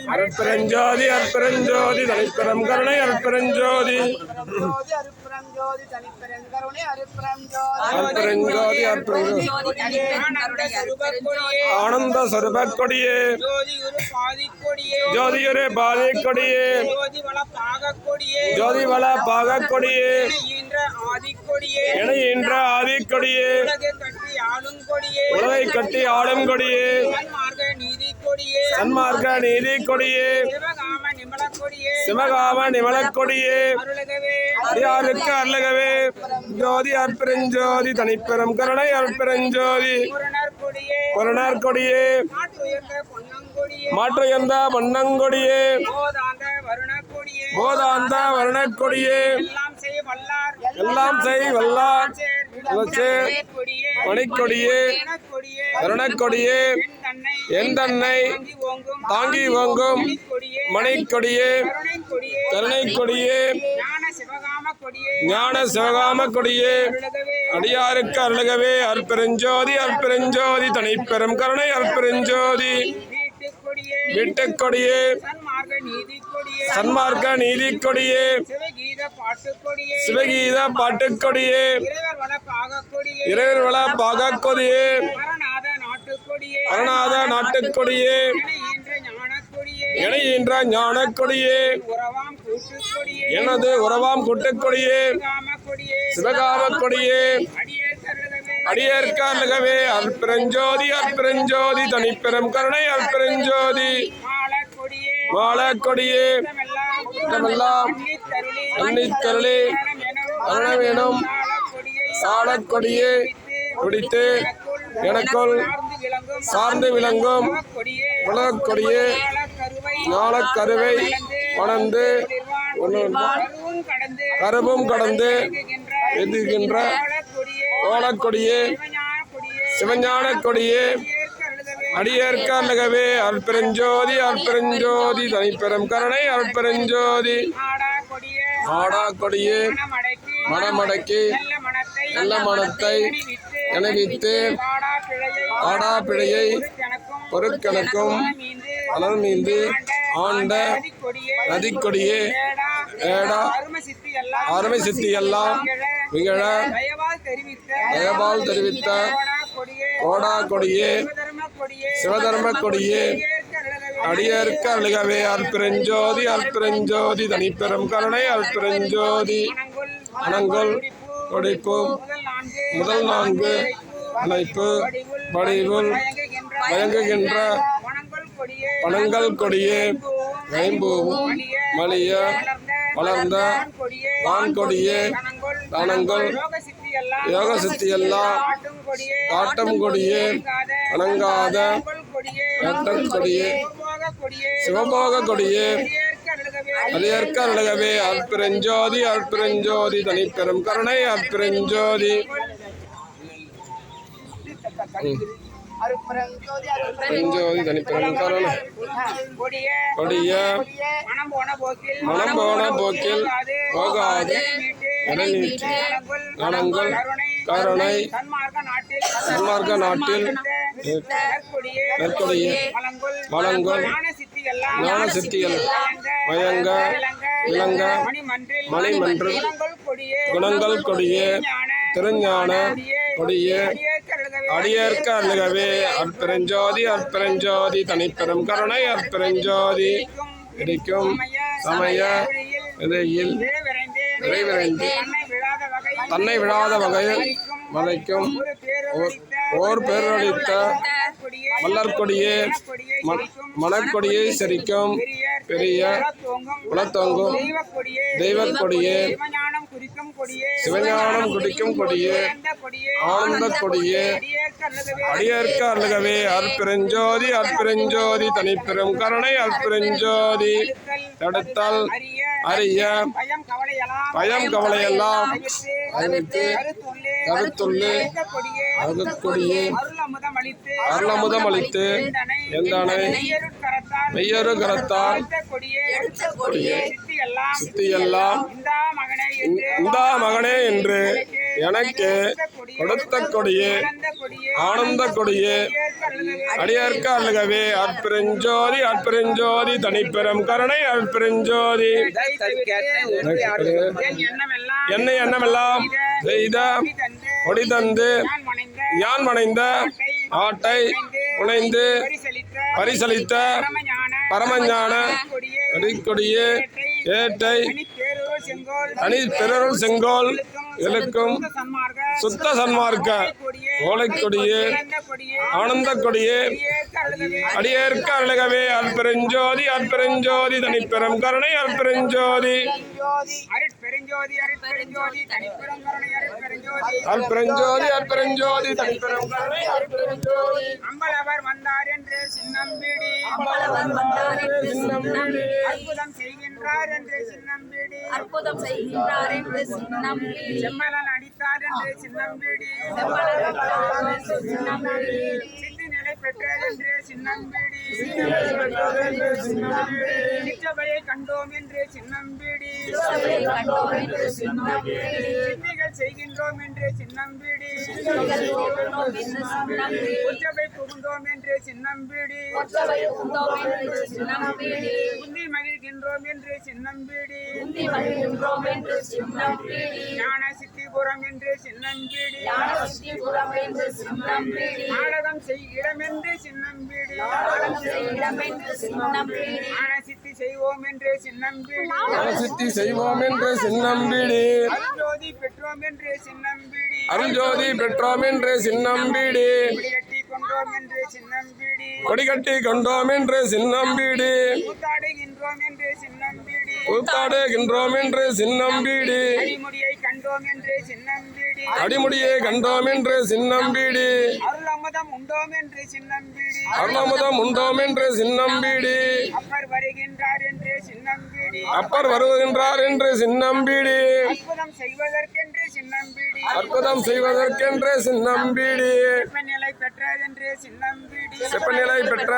அருட்பெருஞ்சோதி அருட்பெருஞ்சோதி தனிப்பெரும் கருணை அருட்பெருஞ்சோதி அருட்பெருஞ்சோதி அருட்பெருஞ்சோதி ஆனந்த சொரூபக் கொடியே ஜோதியுரு பாதிக் கொடியே ஜோதி வள பாகக் கொடியே இணைகின்ற ஆதிக் கொடியே உலகை கட்டி ஆளும் கொடியே சன்மார்க்க நீதி கொடியே சிவகாம நிமலக் கொடியே யாருக்கு அருளகவே ஜோதி அற்பெருஞ்சோதி தனிப்பெரும் கருணை அற்பெருஞ்சோதி புரணர் கொடியே மாற்றுயர்ந்த பொன்னங்கொடியே போதாந்த வருணக்கொடியே எல்லாம் செய் வல்லார் மணிக்கொடியே கருணக்கொடியே என் தன்னை தாங்கி ஓங்கும் மணிக்கொடியே கருணைக்கொடியே ஞான சிவகாம கொடியே அடியாருக்கு அருளகவே அற்பெருஞ்சோதி அற்பெருஞ்சோதி தனிப்பெரும் கருணை அற்பெருஞ்சோதி வீட்டுக்கொடியே சன்மார்க்க நீதி கொடியே சிவகீத பாட்டுக்கொடியே இறைவர் வள பாகக் கொடியே அரணாத நாட்டுக்கொடியே இணைகின்ற ஞானக் கொடியே எனது உறவாம் கூட்டுக்கொடியே சிவகாம கொடியே அடியேற்க அருளகவே அற்பெருஞ்சோதி அற்பெருஞ்சோதி தனிப்பெரும் கருணை அற்பெருஞ்சோதி வாழக்கொடியே இடமெல்லாம் அன்னிக்கருளே அருணவேணும் சாடக்கொடியே பிடித்து எனக்குள் சார்ந்து விளங்கும் உலகக்கொடியே ஞானக்கருவை வளர்ந்து கருவும் கடந்து எதிர்கின்ற கோலக்கொடியே சிவஞான கொடியே அடியேற்க அருளகவே அற்பெருஞ்சோதி அற்பெருஞ்சோதி தனிப்பெரும் கருணை அற்பெருஞ்சோதி ஆடா கொடியே மனமடக்கி நல்ல மனத்தை நினைவித்து ஆடா பிழையை பொருட்கணக்கும் அனல் மீந்து ஆண்ட நதிக்கொடியே ஏடா அருமை சித்தி எல்லாம் மிகழ தயபால் தெரிவித்த கோடா கொடியே சிவதர்ம கொடியே அடியேற்க அருளகவே அற்பெருஞ்சோதி அற்பெருஞ்சோதி தனிப்பெரும் கருணை அற்பெருஞ்சோதி அனங்கொல் கொடிப்பும் முதல் நான்கு அழைப்பு வடிவுள் வழங்குகின்ற பணங்கள் கொடியே வைம்பூவும் மலிய வளர்ந்த வான்கொடியே தானங்கள் யோக சித்தி எல்லாம் காட்டம் கொடியே வணங்காத கொடியே சிவபோக கொடியே அடியேற்க அருளகவே அற்பெருஞ்சோதி அற்பெருஞ்சோதி தனிப்பெரும் கருணை அற்பெருஞ்சோதி அற்பெருஞ்சோதி தனிப்பெரும் கருணை கொடிய மனம் போன போக்கில் போகாது இடைநீற்றி கணங்கள் கருணை சன்மார்க்க நாட்டில் நற்கொடியே வளங்கொள் ஞான சித்திகள் மயங்க விளங்க மணிமன்று குணங்கள் கொடியே திருஞான கொடியே அடியேற்க அருளகவே அற்பெருஞ்சோதி அற்பெருஞ்சோதி தனிப்பெரும் கருணை அற்பெருஞ்சோதி இடிக்கும் சமய விதையில் விரைவிரைந்து தன்னை விழாத வகையில் மலைக்கும் ஓர் பேரளித்த மலர்கொடியே மணக்கொடியை செரிக்கும் பெரிய குலத்தொங்கும் தெய்வக்கொடியே சிவஞானம் குடிக்கும் கொடியே ஆனந்த கொடியே அடியேற்க அருளகவே அற்பெருஞ்சோதி அற்பெருஞ்சோதி தனிப்பெரும் கருணை அற்பெருஞ்சோதி தடுத்தல் அறிய பயம் கவலையெல்லாம் அறிவித்து கருத்துள்ளே அருட்கொடியே அருளமுதம் அளித்து எந்தனை மெய்யொரு கரத்தால் கொடியே சித்தியெல்லாம் இந்தா மகனே என்று எனக்கு கொடுத்த கொடியே ஆனந்த கொடியே அடியேற்க அழுகவே அற்பெருஞ்சோதி அற்பெருஞ்சோதி தனிப்பெரும் கருணை அற்பெருஞ்சோதி என்னை எண்ணமெல்லாம் செய்த கொடி தந்து யான் மனைந்த ஆட்டை புனைந்து பரிசளித்த பரமஞான கொடியே ஏட்டை தனி பெருள் செங்கோல் இழுக்கும் சுத்த சன்மார்க்க ஓலைக்கொடியே ஆனந்த கொடியே அடியேற்க அழுகவே அற்பெருஞ்சோதி அற்பெருஞ்சோதி தனிப்பெரும் கருணை அற்பெருஞ்சோதி அற்பெருஞ்சோதி அற்பெருஞ்சோதி தனிப்பெரும் கருணை அற்பெருஞ்சோதி அம்பலவர் வந்தார் என்று சின்னம்பிடி அற்புதம் செய்கின்றார் என்று சின்னம்பிடி செம்மலன் அடித்தார் என்று சின்னம்பிடி சித்தி நிலை பெற்றார் என்று சின்னம்பிடி சிற்றபையை கண்டோம் என்று சின்னம்பிடி சித்திகள் செய்கின்றோம் என்று சின்னம்பிடி உச்சபை புகுந்தோம் என்று சின்னம்பிடி உந்தி மகிழ்கின்றோம் என்று சின்னம்பிடி ஞான சித்திபுரம் என்று சின்னம்பிடி நாடகம் செய்யிடம் என்று சின்னம்பிடி ஞான சித்தி செய்வோம் என்று சின்னம்பிடி சித்தி செய்வோம் என்று சின்னம்பிடி அருஞ்சோதி பெற்றோம் என்று சின்னம்பிடி அருஞ்சோதி பெற்றோம் என்று சின்னம்பிடி கொடிகட்டி கொண்டோம் என்று சின்னம்பிடி கொடிகட்டி கொண்டோம் என்று சின்னம்பிடி கூத்தாடுகின்றோம் என்று சின்னம்பிடி கூத்தாடுகின்றோம் என்று சின்னம்பிடி அடிமுடியை கண்டோம் என்று சின்னம்பிடி அடிமுடியை கண்டோம் என்று சின்னம்பிடி அருளமுதம் உண்டோம் என்று சின்னம்பிடி அருளமுதம் உண்டோம் என்று சின்னம்பிடி அப்பர் வருகின்றார் என்று சின்னம்பிடி அப்பர் வருகின்றார் என்று சின்னம்பிடி அற்புதம் செய்வதற்கென்று சின்னம்பிடி அற்புதம் செய்வதற்கென்று சின்னம்பிடி நிலை பெற்றது என்று சின்னம்பிடி செப்பநிலை பெற்ற